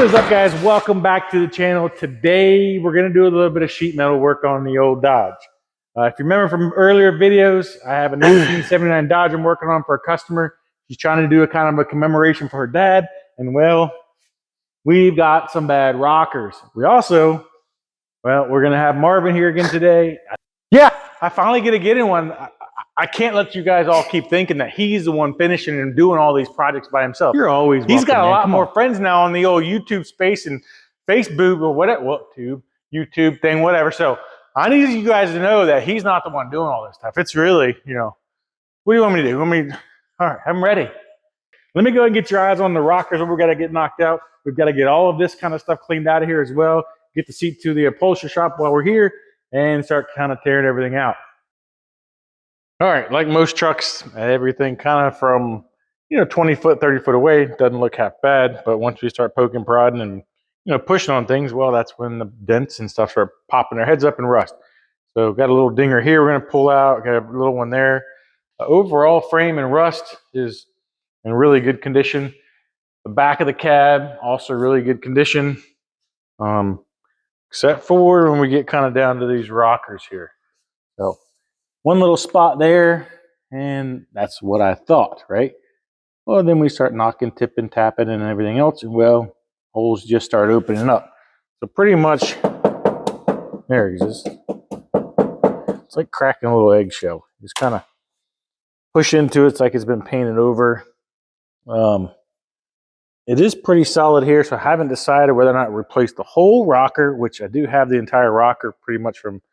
What is up, guys? Welcome back to the channel. Today we're going to do a little bit of sheet metal work on the old Dodge. If you remember from earlier videos, I have a 1979 Dodge I'm working on for a customer. She's trying to do a kind of a commemoration for her dad, and well, we've got some bad rockers. We also, well, we're going to have Marvin here again today. Yeah, I finally get to get in one. I can't let you guys all keep thinking that he's the one finishing and doing all these projects by himself. You're always welcome. He's got a lot more friends now on the old YouTube space and Facebook or whatever, YouTube thing, whatever. So I need you guys to know that he's not the one doing all this stuff. It's really, what do you want me to do? All right, I'm ready. Let me go ahead and get your eyes on the rockers. We've got to get knocked out. We've got to get all of this kind of stuff cleaned out of here as well. Get the seat to the upholstery shop while we're here and start kind of tearing everything out. All right, like most trucks, everything kind of from, 20 foot, 30 foot away doesn't look half bad. But once we start poking, prodding, and, pushing on things, well, that's when the dents and stuff start popping their heads up and rust. So got a little dinger here we're going to pull out. Got a little one there. Overall frame and rust is in really good condition. The back of the cab, also really good condition. Except for when we get kind of down to these rockers here. So one little spot there, and that's what I thought, right? Well, then we start knocking, tipping, tapping, and everything else, and well, holes just start opening up. So pretty much, there he is. It's like cracking a little eggshell. Just kind of push into it. It's like it's been painted over. It is pretty solid here, so I haven't decided whether or not to replace the whole rocker, which I do have the entire rocker pretty much from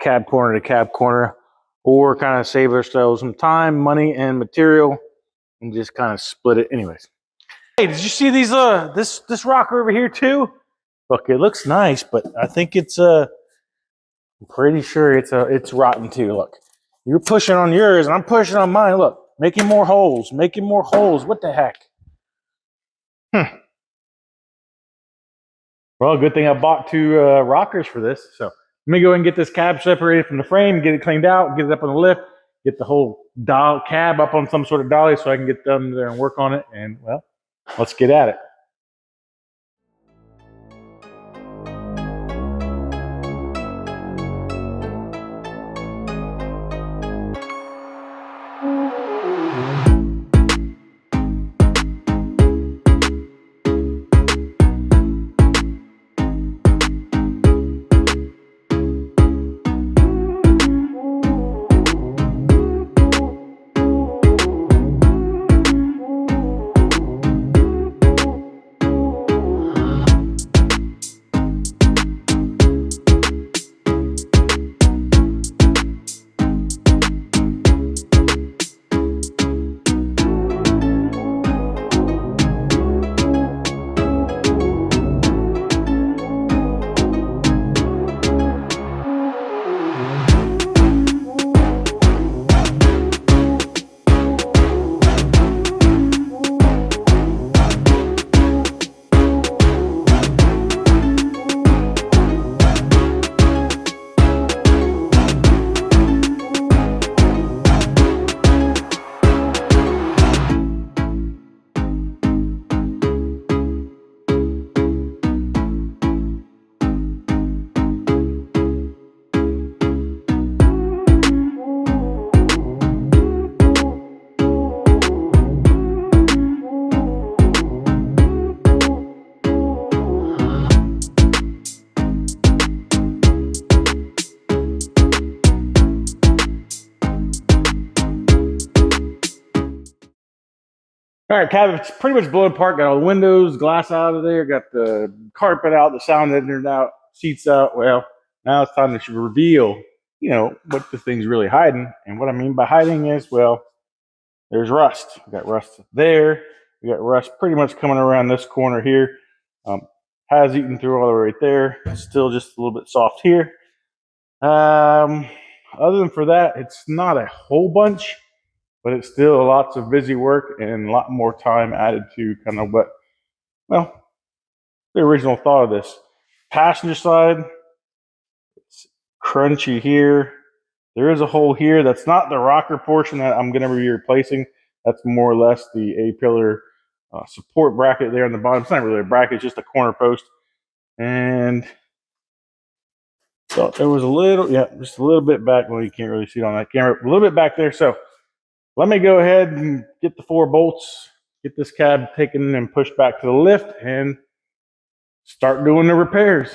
cab corner to cab corner, or kind of save ourselves some time, money, and material, and just kind of split it anyways. Hey, did you see these this rocker over here too? Look, it looks nice, but I think it's I'm pretty sure it's rotten too. Look, you're pushing on yours and I'm pushing on mine. Look, making more holes. What the heck? Well, good thing I bought two rockers for this. So let me go ahead and get this cab separated from the frame, get it cleaned out, get it up on the lift, get the whole cab up on some sort of dolly so I can get them there and work on it. And well, let's get at it. All right, cab, it's pretty much blown apart. Got all the windows, glass out of there. Got the carpet out, the sound editor out, seats out. Well, now it's time to reveal, what the thing's really hiding. And what I mean by hiding is, well, there's rust. We got rust there. We got rust pretty much coming around this corner here. Has eaten through all the way right there. Still just a little bit soft here. Other than for that, it's not a whole bunch. But it's still lots of busy work and a lot more time added to kind of what, well, the original thought of this. Passenger side, it's crunchy here. There is a hole here. That's not the rocker portion that I'm going to be replacing. That's more or less the A-pillar support bracket there on the bottom. It's not really a bracket, it's just a corner post. And so there was a little, yeah, just a little bit back. Well, you can't really see it on that camera. A little bit back there. So let me go ahead and get the 4 bolts, get this cab taken and pushed back to the lift, and start doing the repairs.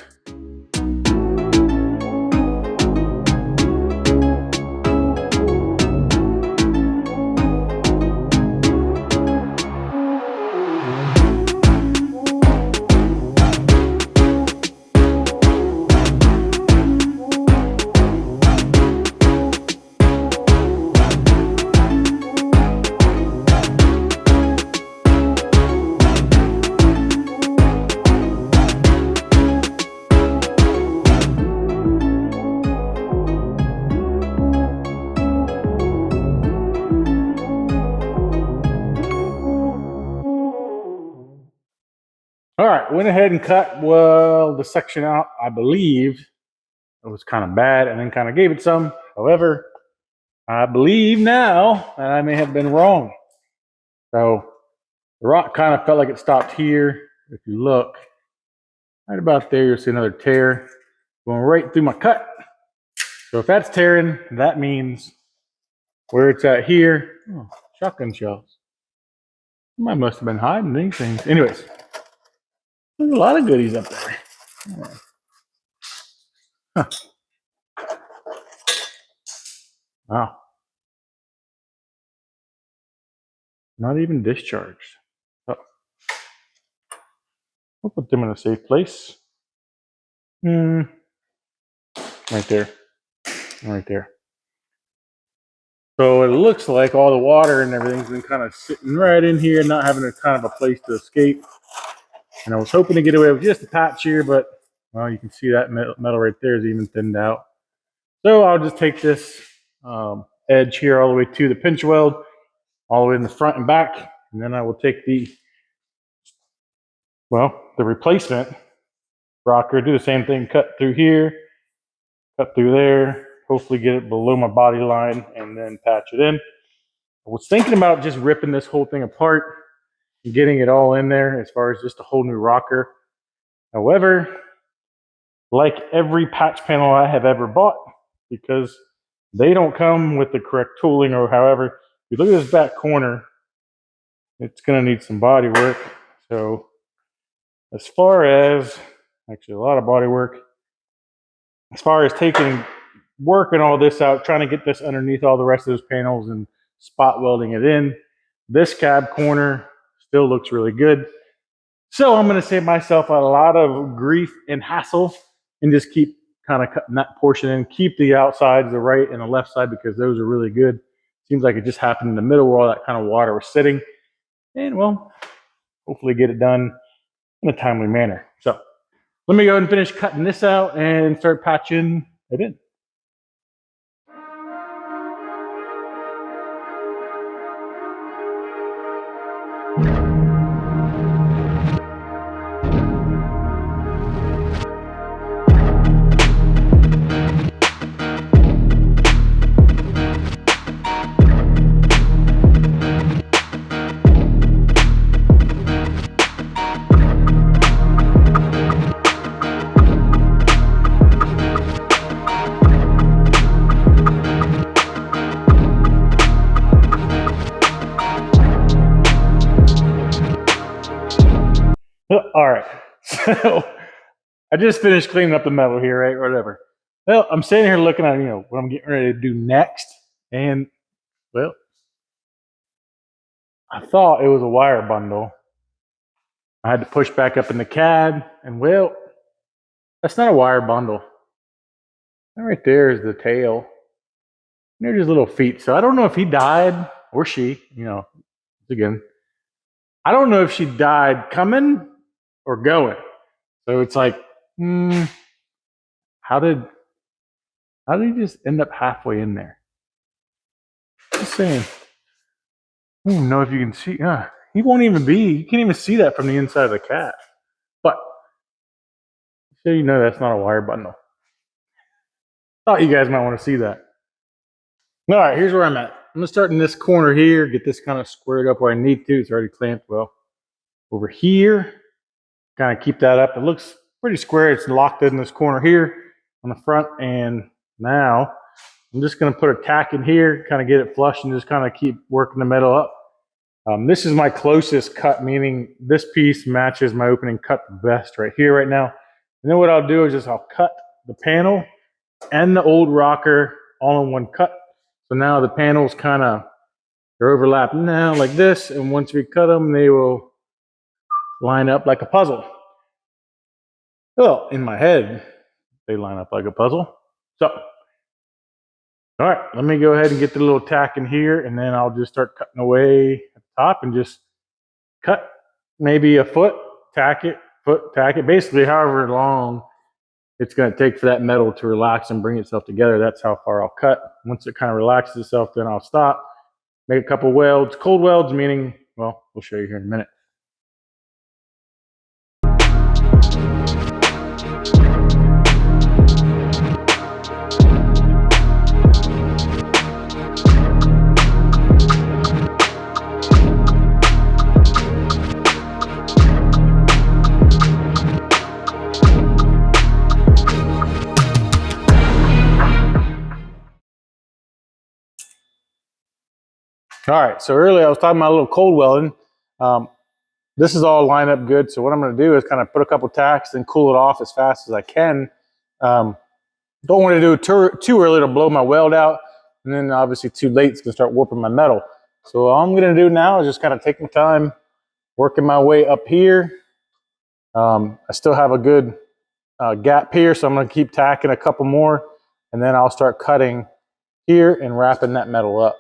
All right, went ahead and cut, well, the section out. I believe it was kind of bad and then kind of gave it some. However, I believe now that I may have been wrong. So the rock kind of felt like it stopped here. If you look right about there, you'll see another tear going right through my cut. So if that's tearing, that means where it's at here, oh, shotgun shells. I must have been hiding these things. Anyways, there's a lot of goodies up there. Huh. Wow. Not even discharged. Oh. We'll put them in a safe place. Right there. Right there. So it looks like all the water and everything's been kind of sitting right in here, not having a kind of a place to escape. And I was hoping to get away with just a patch here, but well, you can see that metal right there is even thinned out. So I'll just take this edge here all the way to the pinch weld, all the way in the front and back, and then I will take the replacement rocker, do the same thing, cut through here, cut through there, hopefully get it below my body line, and then patch it in. I was thinking about just ripping this whole thing apart and getting it all in there as far as just a whole new rocker. However, like every patch panel I have ever bought, because they don't come with the correct tooling, or however, if you look at this back corner, it's going to need some body work. So as far as, actually a lot of body work, as far as working all this out, trying to get this underneath all the rest of those panels and spot welding it in, this cab corner still looks really good. So I'm going to save myself a lot of grief and hassle and just keep kind of cutting that portion in, keep the outsides, the right and the left side, because those are really good. Seems like it just happened in the middle where all that kind of water was sitting. And well, hopefully get it done in a timely manner. So let me go ahead and finish cutting this out and start patching it in. All right, so I just finished cleaning up the metal here, right? Whatever. Well, I'm sitting here looking at, what I'm getting ready to do next. And, well, I thought it was a wire bundle. I had to push back up in the cab, and, well, that's not a wire bundle. That right there is the tail. And they're just little feet. So I don't know if he died or she, again, I don't know if she died coming or going. So it's like, how did he just end up halfway in there? Just saying. I don't even know if you can see. He won't even be. You can't even see that from the inside of the cab. But so you know that's not a wire bundle. Thought you guys might want to see that. All right, here's where I'm at. I'm gonna start in this corner here, get this kind of squared up where I need to. It's already clamped well. over here. Kind of keep that up. It looks pretty square. It's locked in this corner here on the front. And now I'm just going to put a tack in here, kind of get it flush and just kind of keep working the metal up. This is my closest cut, meaning this piece matches my opening cut the best right here, right now. And then what I'll do is just I'll cut the panel and the old rocker all in one cut. So now the panels kind of, they're overlapping now like this. And once we cut them, they will line up like a puzzle. Well, in my head, they line up like a puzzle. So, all right, let me go ahead and get the little tack in here, and then I'll just start cutting away at the top and just cut maybe a foot, tack it, basically however long it's going to take for that metal to relax and bring itself together. That's how far I'll cut. Once it kind of relaxes itself, then I'll stop, make a couple welds, cold welds, meaning, well, we'll show you here in a minute. All right, so earlier I was talking about a little cold welding. This is all lined up good, so what I'm going to do is kind of put a couple tacks and cool it off as fast as I can. Don't want to do it too early to blow my weld out, and then obviously too late it's going to start warping my metal. So all I'm going to do now is just kind of take my time, working my way up here. I still have a good gap here, so I'm going to keep tacking a couple more, and then I'll start cutting here and wrapping that metal up.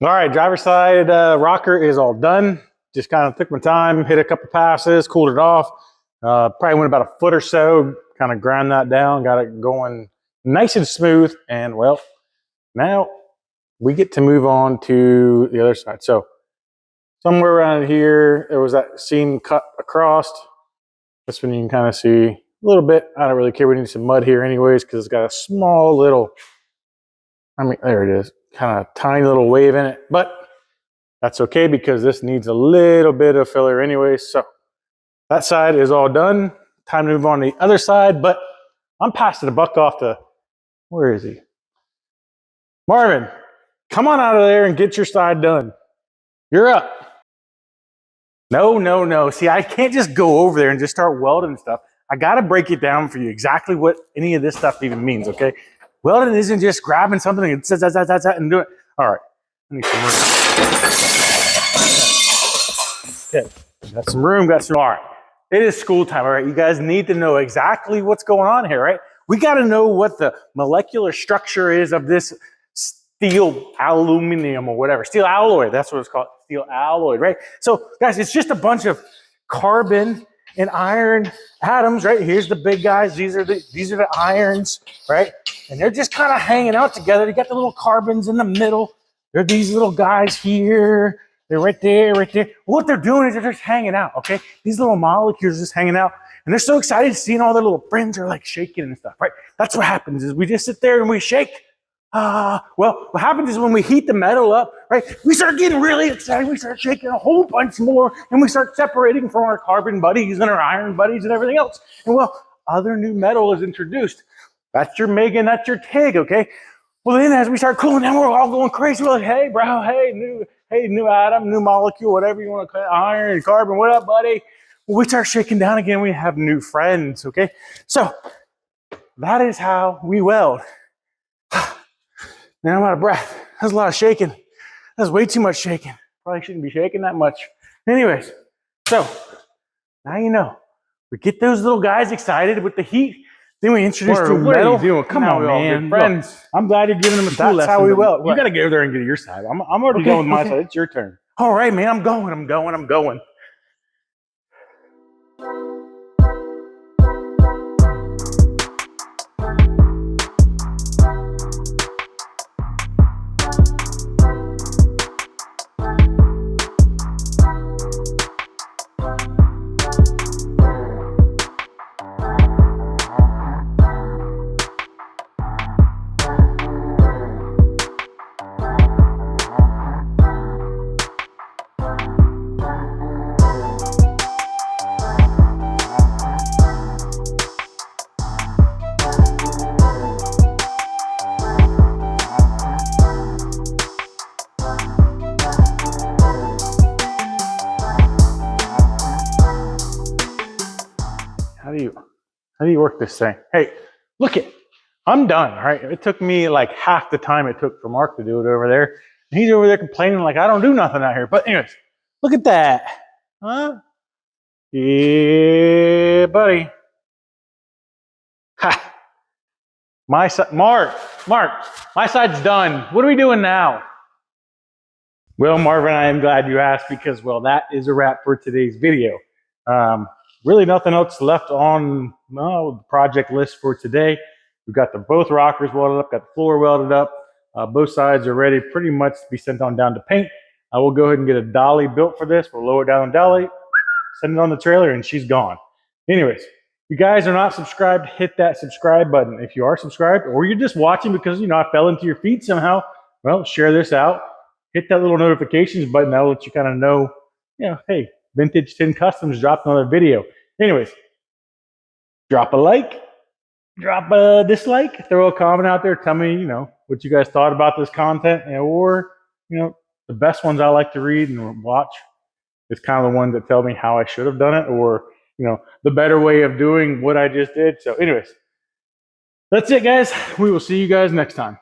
All right, driver's side rocker is all done. Just kind of took my time, hit a couple passes, cooled it off. Probably went about a foot or so, kind of ground that down, got it going nice and smooth. And well, now we get to move on to the other side. So somewhere around here, there was that seam cut across. This one you can kind of see a little bit. I don't really care. We need some mud here anyways, because it's got a small little, there it is. Kind of tiny little wave in it, but that's okay because this needs a little bit of filler anyway. So that side is all done. Time to move on to the other side, but I'm passing the buck off to, where is he? Marvin, come on out of there and get your side done. You're up. No. See, I can't just go over there and just start welding stuff. I got to break it down for you exactly what any of this stuff even means, okay? Welding isn't just grabbing something and and doing it. All right, I need some room. Okay, got some room, all right. It is school time, all right? You guys need to know exactly what's going on here, right? We got to know what the molecular structure is of this steel aluminum or whatever. Steel alloy, that's what it's called, steel alloy, right? So guys, it's just a bunch of carbon and iron atoms, right? Here's the big guys. These are the irons, right? And they're just kind of hanging out together. You got the little carbons in the middle. There are these little guys here. They're right there, right there. What they're doing is they're just hanging out, okay? These little molecules are just hanging out. And they're so excited seeing all their little friends are like shaking and stuff, right? That's what happens is we just sit there and we shake. Well, what happens is when we heat the metal up, right, we start getting really excited. We start shaking a whole bunch more, and we start separating from our carbon buddies and our iron buddies and everything else. And well, other new metal is introduced. That's your MIG and that's your TIG, okay? Well, then as we start cooling down, we're all going crazy. We're like, hey, bro, hey, hey, new atom, new molecule, whatever you want to call it, iron, carbon, what up, buddy? When we start shaking down again, we have new friends, okay? So that is how we weld. Now I'm out of breath. That's a lot of shaking. That's way too much shaking. Probably shouldn't be shaking that much. Anyways, so now you know. We get those little guys excited with the heat. Then we introduce the metal. What are you doing? Come on, man. Friends. Look, I'm glad you're giving them a school lesson. That's how we weld. You got to go over there and get your side. I'm already going with my side. It's your turn. All right, man. I'm going. How do you work this thing? Hey, look it. I'm done, all right? It took me like half the time it took for Mark to do it over there. And he's over there complaining like I don't do nothing out here. But anyways, look at that. Huh? Yeah, buddy. Ha. My side, Mark, my side's done. What are we doing now? Well, Marvin, I am glad you asked because, well, that is a wrap for today's video. Really nothing else left on the project list for today. We've got both rockers welded up, got the floor welded up. Both sides are ready pretty much to be sent on down to paint. I will go ahead and get a dolly built for this. We'll lower it down on dolly, send it on the trailer, and she's gone. Anyways, if you guys are not subscribed, hit that subscribe button. If you are subscribed or you're just watching because, I fell into your feed somehow, well, share this out. Hit that little notifications button. That'll let you kind of know, hey, Vintage 10 Customs dropped another video. Anyways, drop a like, drop a dislike, throw a comment out there. Tell me, what you guys thought about this content, or, the best ones I like to read and watch is kind of the ones that tell me how I should have done it, or, the better way of doing what I just did. So anyways, that's it, guys. We will see you guys next time.